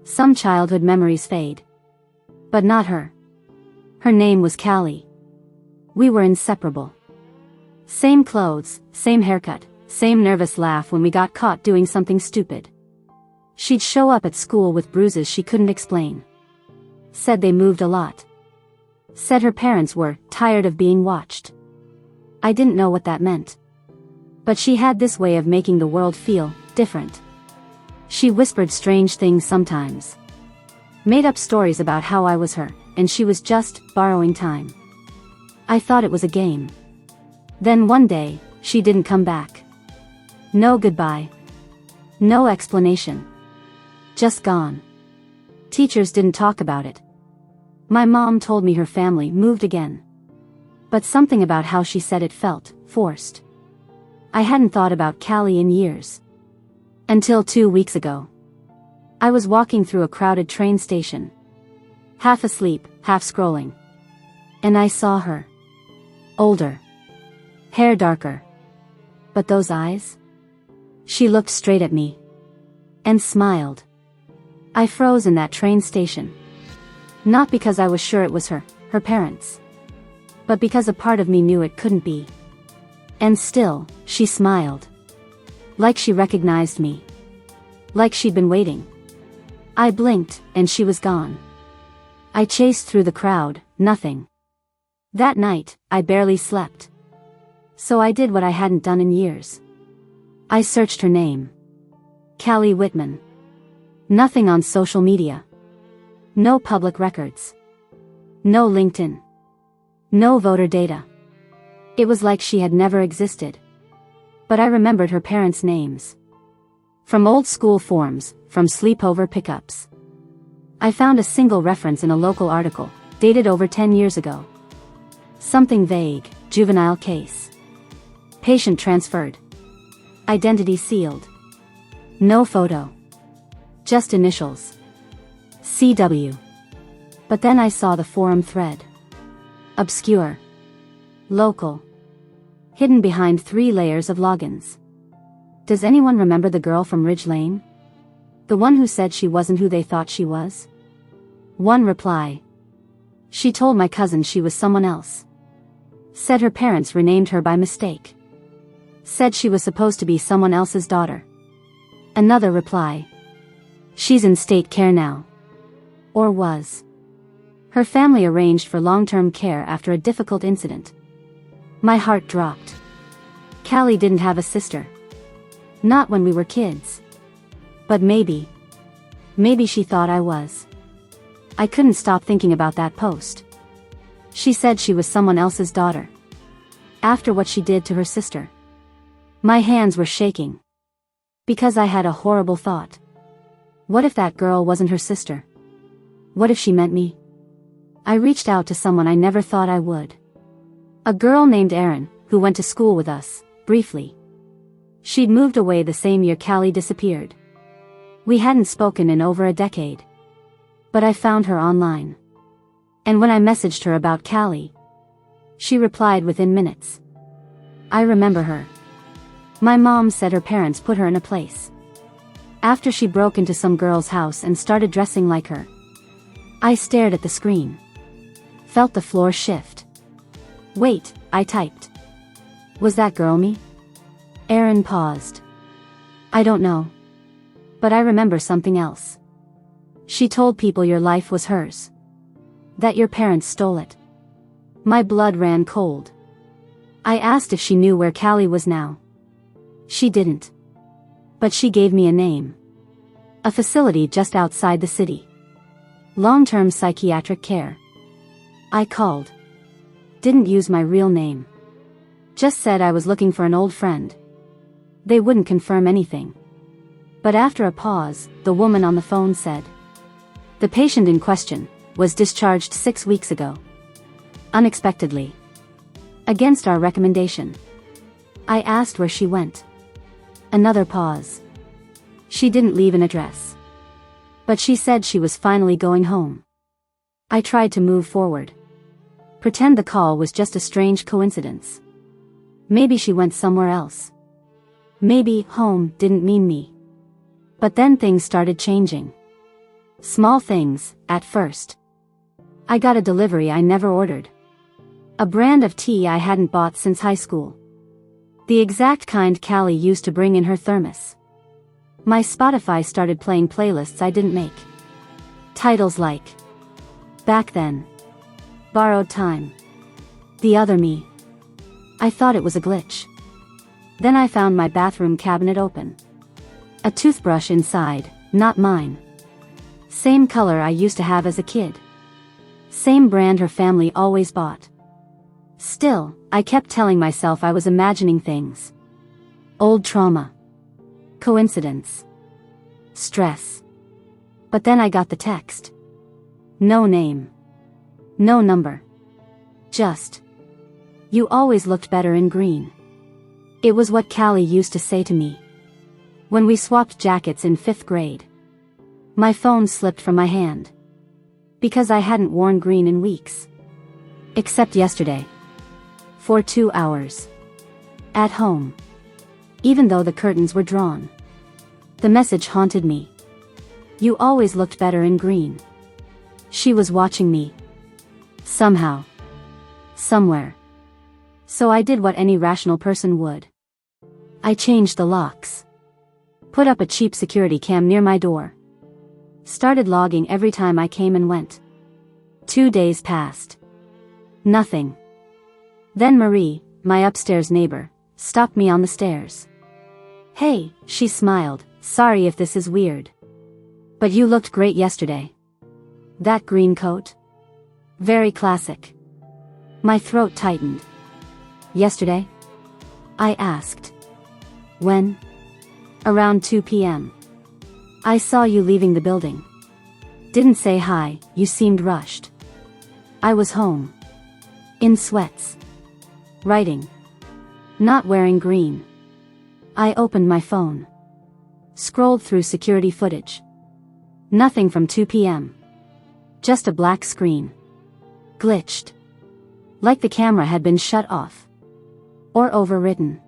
Some childhood memories fade. But not her. Her name was Callie. We were inseparable. Same clothes, same haircut, same nervous laugh when we got caught doing something stupid. She'd show up at school with bruises she couldn't explain. Said they moved a lot. Said her parents were tired of being watched. I didn't know what that meant. But she had this way of making the world feel different. She whispered strange things sometimes. Made up stories about how I was her, and she was just borrowing time. I thought it was a game. Then one day, she didn't come back. No goodbye. No explanation. Just gone. Teachers didn't talk about it. My mom told me her family moved again. But something about how she said it felt forced. I hadn't thought about Callie in years. Until 2 weeks ago. I was walking through a crowded train station. Half asleep, half scrolling. And I saw her. Older. Hair darker. But those eyes? She looked straight at me. And smiled. I froze in that train station. Not because I was sure it was her parents. But because a part of me knew it couldn't be. And still, she smiled. Like she recognized me. Like she'd been waiting. I blinked, and she was gone. I chased through the crowd, nothing. That night, I barely slept. So I did what I hadn't done in years. I searched her name. Callie Whitman. Nothing on social media. No public records. No LinkedIn. No voter data. It was like she had never existed. But I remembered her parents' names. From old school forms, from sleepover pickups. I found a single reference in a local article, dated over 10 years ago. Something vague, juvenile case. Patient transferred. Identity sealed. No photo. Just initials. CW. But then I saw the forum thread. Obscure. Local. Hidden behind 3 layers of logins. Does anyone remember the girl from Ridge Lane? The one who said she wasn't who they thought she was? One reply. She told my cousin she was someone else. Said her parents renamed her by mistake. Said she was supposed to be someone else's daughter. Another reply. She's in state care now. Or was. Her family arranged for long-term care after a difficult incident. My heart dropped. Callie didn't have a sister. Not when we were kids. But maybe she thought I was. I couldn't stop thinking about that post. She said she was someone else's daughter. After what she did to her sister. My hands were shaking. Because I had a horrible thought. What if that girl wasn't her sister? What if she meant me? I reached out to someone I never thought I would. A girl named Erin, who went to school with us, briefly. She'd moved away the same year Callie disappeared. We hadn't spoken in over a decade. But I found her online. And when I messaged her about Callie, she replied within minutes. I remember her. My mom said her parents put her in a place. After she broke into some girl's house and started dressing like her. I stared at the screen. Felt the floor shift. Wait, I typed. Was that girl me? Erin paused. I don't know. But I remember something else. She told people your life was hers. That your parents stole it. My blood ran cold. I asked if she knew where Callie was now. She didn't. But she gave me a name. A facility just outside the city. Long-term psychiatric care. I called. Didn't use my real name. Just said I was looking for an old friend. They wouldn't confirm anything. But after a pause, the woman on the phone said. The patient in question was discharged 6 weeks ago. Unexpectedly. Against our recommendation. I asked where she went. Another pause. She didn't leave an address. But she said she was finally going home. I tried to move forward. Pretend the call was just a strange coincidence. Maybe she went somewhere else. Maybe home didn't mean me. But then things started changing. Small things, at first. I got a delivery I never ordered. A brand of tea I hadn't bought since high school. The exact kind Callie used to bring in her thermos. My Spotify started playing playlists I didn't make. Titles like Back Then, Borrowed Time, The Other Me. I thought it was a glitch. Then I found my bathroom cabinet open. A toothbrush inside, not mine. Same color I used to have as a kid. Same brand her family always bought. Still, I kept telling myself I was imagining things. Old trauma. Coincidence. Stress. But then I got the text. No name. No number. Just. You always looked better in green. It was what Callie used to say to me. When we swapped jackets in 5th grade. My phone slipped from my hand. Because I hadn't worn green in weeks. Except yesterday. For 2 hours. At home. Even though the curtains were drawn. The message haunted me. You always looked better in green. She was watching me. Somehow. Somewhere. So I did what any rational person would. I changed the locks. Put up a cheap security cam near my door. Started logging every time I came and went. 2 days passed. Nothing. Then Marie, my upstairs neighbor, stopped me on the stairs. Hey, she smiled, sorry if this is weird. But you looked great yesterday. That green coat? Very classic. My throat tightened. Yesterday? I asked. When? Around 2 p.m. I saw you leaving the building. Didn't say hi, you seemed rushed. I was home. In sweats. Writing. Not wearing green. I opened my phone. Scrolled through security footage. Nothing from 2 p.m. Just a black screen. Glitched. Like the camera had been shut off. Or overwritten.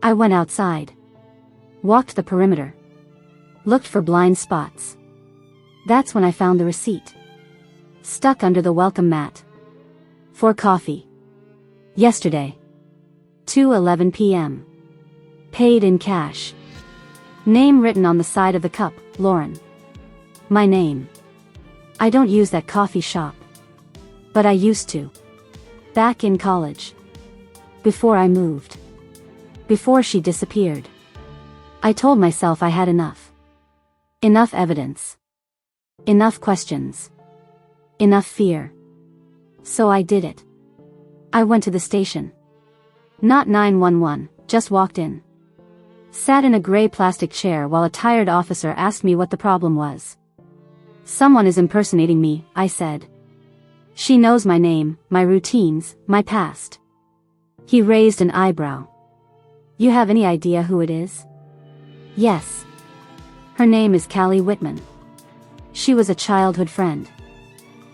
I went outside. Walked the perimeter. Looked for blind spots. That's when I found the receipt. Stuck under the welcome mat. For coffee. Yesterday. 2:11 p.m. Paid in cash. Name written on the side of the cup, Lauren. My name. I don't use that coffee shop. But I used to. Back in college. Before I moved. Before she disappeared. I told myself I had enough. Enough evidence. Enough questions. Enough fear. So I did it. I went to the station. Not 911, just walked in. Sat in a gray plastic chair while a tired officer asked me what the problem was. Someone is impersonating me, I said. She knows my name, my routines, my past. He raised an eyebrow. You have any idea who it is? Yes. Her name is Callie Whitman. She was a childhood friend.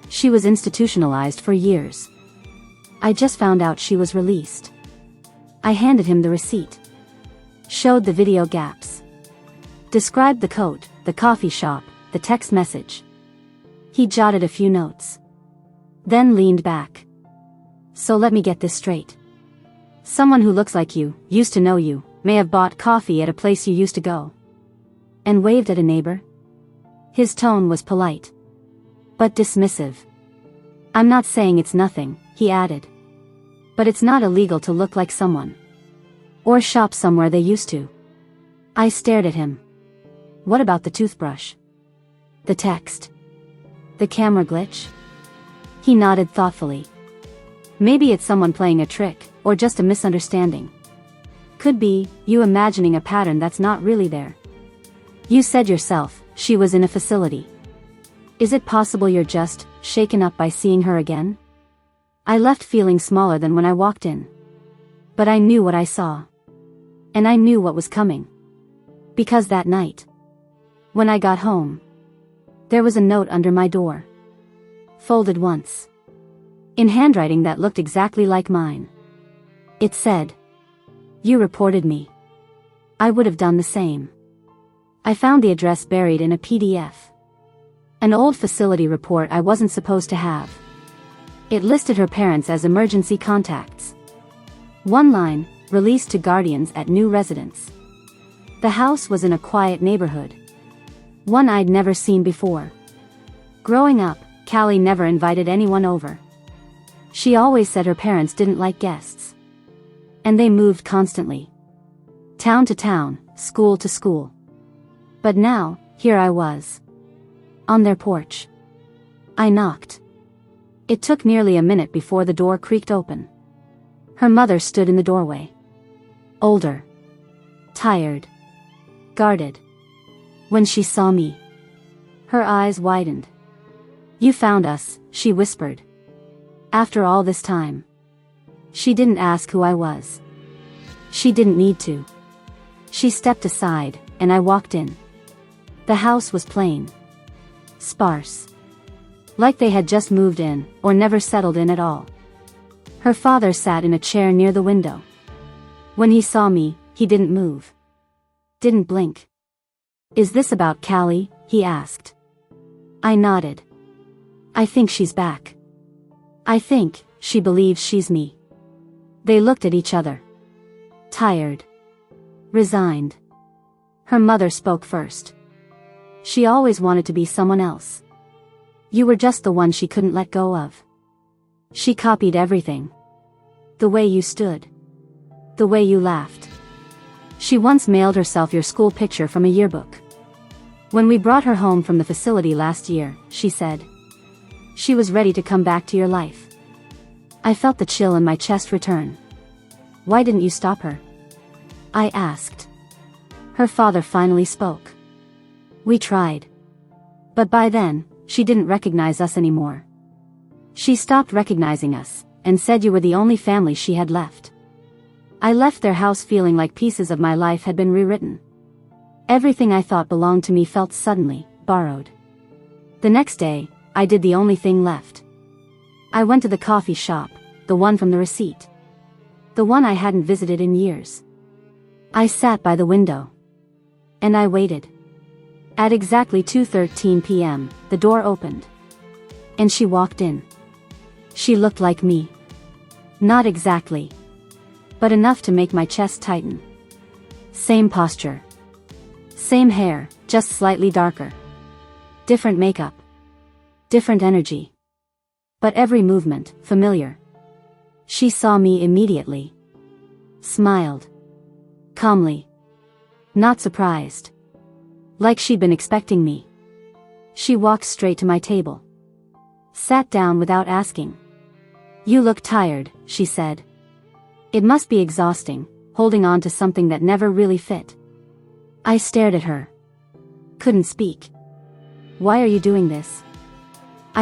She was institutionalized for years. I just found out she was released. I handed him the receipt. Showed the video gaps. Described the coat, the coffee shop, the text message. He jotted a few notes. Then leaned back. So let me get this straight. Someone who looks like you, used to know you, may have bought coffee at a place you used to go. And waved at a neighbor? His tone was polite. But dismissive. I'm not saying it's nothing, he added. But it's not illegal to look like someone. Or shop somewhere they used to. I stared at him. What about the toothbrush? The text? The camera glitch? He nodded thoughtfully. Maybe it's someone playing a trick, or just a misunderstanding. Could be, you imagining a pattern that's not really there. You said yourself, she was in a facility. Is it possible you're just shaken up by seeing her again? I left feeling smaller than when I walked in. But I knew what I saw. And I knew what was coming. Because that night, when I got home, there was a note under my door. Folded once. In handwriting that looked exactly like mine. It said, "You reported me. I would have done the same." I found the address buried in a PDF. An old facility report I wasn't supposed to have. It listed her parents as emergency contacts. One line, released to guardians at new residence. The house was in a quiet neighborhood. One I'd never seen before. Growing up, Callie never invited anyone over. She always said her parents didn't like guests. And they moved constantly. Town to town, school to school. But now, here I was. On their porch. I knocked. It took nearly a minute before the door creaked open. Her mother stood in the doorway. Older. Tired. Guarded. When she saw me, her eyes widened. "You found us," she whispered. After all this time. She didn't ask who I was. She didn't need to. She stepped aside, and I walked in. The house was plain. Sparse. Like they had just moved in, or never settled in at all. Her father sat in a chair near the window. When he saw me, he didn't move. Didn't blink. "Is this about Callie?" he asked. I nodded. "I think she's back. I think she believes she's me." They looked at each other. Tired. Resigned. Her mother spoke first. She always wanted to be someone else. "You were just the one she couldn't let go of. She copied everything. The way you stood. The way you laughed. She once mailed herself your school picture from a yearbook. When we brought her home from the facility last year, she said. She was ready to come back to your life." I felt the chill in my chest return. "Why didn't you stop her?" I asked. Her father finally spoke. "We tried. But by then, she didn't recognize us anymore. She stopped recognizing us, and said you were the only family she had left." I left their house feeling like pieces of my life had been rewritten. Everything I thought belonged to me felt suddenly borrowed. The next day, I did the only thing left. I went to the coffee shop, the one from the receipt. The one I hadn't visited in years. I sat by the window. And I waited. At exactly 2:13 p.m., the door opened. And she walked in. She looked like me. Not exactly. But enough to make my chest tighten. Same posture. Same hair, just slightly darker. Different makeup. Different energy. But every movement, familiar. She saw me immediately. Smiled. Calmly. Not surprised. Like she'd been expecting me. She walked straight to my table. Sat down without asking. "You look tired," she said. "It must be exhausting, holding on to something that never really fit." I stared at her. Couldn't speak. "Why are you doing this?"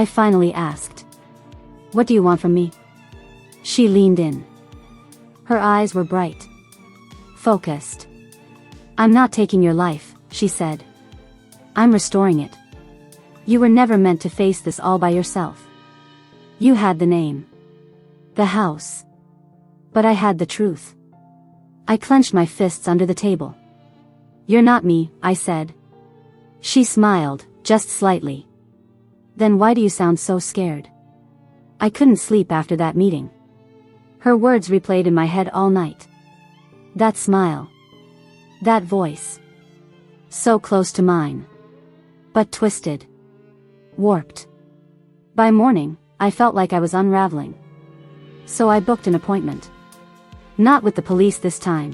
I finally asked. "What do you want from me?" She leaned in. Her eyes were bright. Focused. "I'm not taking your life," she said. "I'm restoring it. You were never meant to face this all by yourself. You had the name. The house. But I had the truth." I clenched my fists under the table. "You're not me," I said. She smiled, just slightly. "Then why do you sound so scared?" I couldn't sleep after that meeting. Her words replayed in my head all night. That smile. That voice. So close to mine. But twisted. Warped. By morning, I felt like I was unraveling. So I booked an appointment. Not with the police this time.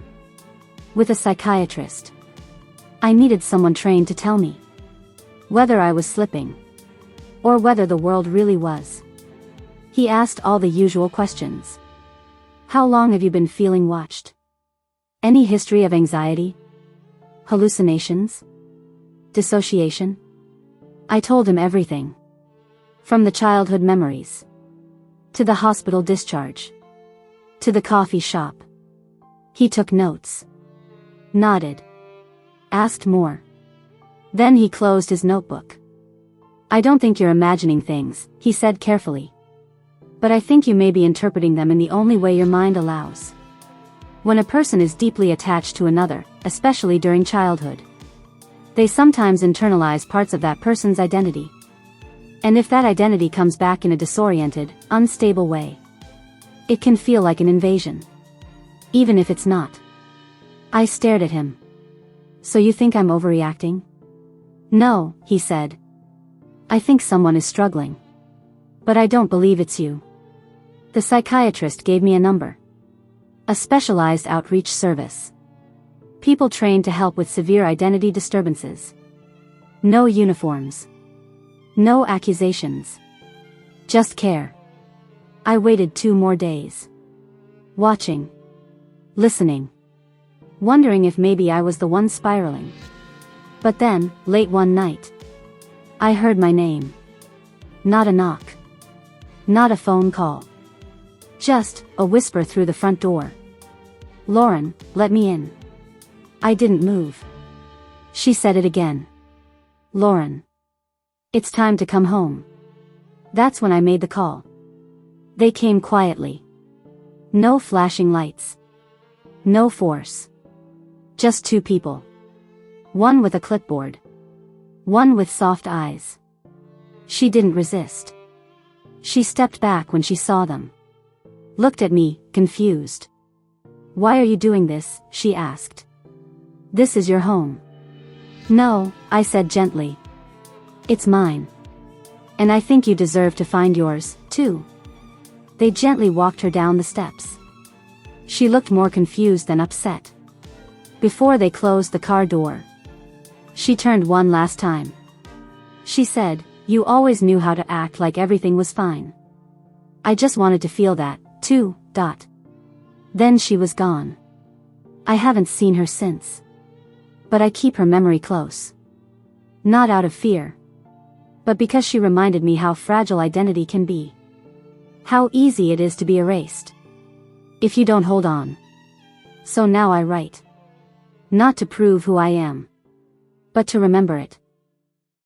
With a psychiatrist. I needed someone trained to tell me whether I was slipping, or whether the world really was. He asked all the usual questions. How long have you been feeling watched? Any history of anxiety? Hallucinations? Dissociation? I told him everything. From the childhood memories. To the hospital discharge. To the coffee shop. He took notes. Nodded. Asked more. Then he closed his notebook. I don't think you're imagining things, he said carefully. But I think you may be interpreting them in the only way your mind allows. When a person is deeply attached to another, especially during childhood, they sometimes internalize parts of that person's identity. And if that identity comes back in a disoriented, unstable way, it can feel like an invasion. Even if it's not. I stared at him. So you think I'm overreacting? No, he said. I think someone is struggling. But I don't believe it's you. The psychiatrist gave me a number. A specialized outreach service. People trained to help with severe identity disturbances. No uniforms. No accusations. Just care. I waited 2 more days. Watching. Listening. Wondering if maybe I was the one spiraling. But then, late one night, I heard my name. Not a knock. Not a phone call. Just a whisper through the front door. Lauren, let me in. I didn't move. She said it again. Lauren. It's time to come home. That's when I made the call. They came quietly. No flashing lights. No force. Just 2 people. One with a clipboard. One with soft eyes. She didn't resist. She stepped back when she saw them. Looked at me, confused. Why are you doing this? She asked. This is your home. No, I said gently. It's mine. And I think you deserve to find yours, too. They gently walked her down the steps. She looked more confused than upset. Before they closed the car door, she turned one last time. She said, you always knew how to act like everything was fine. I just wanted to feel that, too. Then she was gone. I haven't seen her since. But I keep her memory close. Not out of fear. But because she reminded me how fragile identity can be. How easy it is to be erased. If you don't hold on. So now I write. Not to prove who I am. But to remember it.